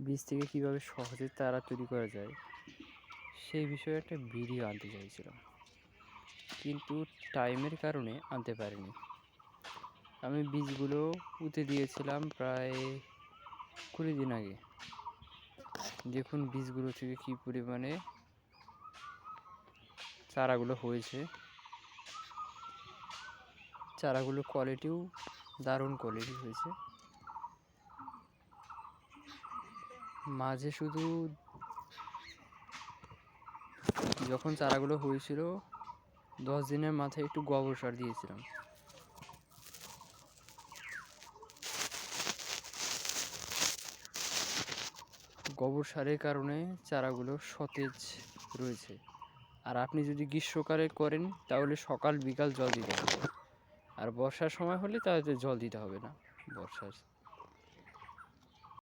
বীজ থেকে কীভাবে সহজে চারা তৈরি করা যায় সেই বিষয়ে একটা ভিডিও আনতে চাইছিলাম, কিন্তু টাইমের কারণে আনতে পারিনি। আমি বীজগুলো পুঁতে দিয়েছিলাম প্রায় 20 দিন আগে। দেখুন বীজগুলো থেকে কী পরিমাণে চারাগুলো হয়েছে। চারাগুলোর কোয়ালিটিও দারুণ কোয়ালিটি হয়েছে। মাঝে শুধু যখন চারাগুলো হয়েছিল 10 দিনের মাথায় একটু গোবর সার দিয়েছিলাম। গোবর সারের কারণে চারাগুলো সতেজ রয়েছে। আর আপনি যদি গ্রীষ্মকালে করেন তাহলে সকাল বিকাল জল দিতে হবে, আর বর্ষার সময় হলে তাহলে জল দিতে হবে না। বর্ষার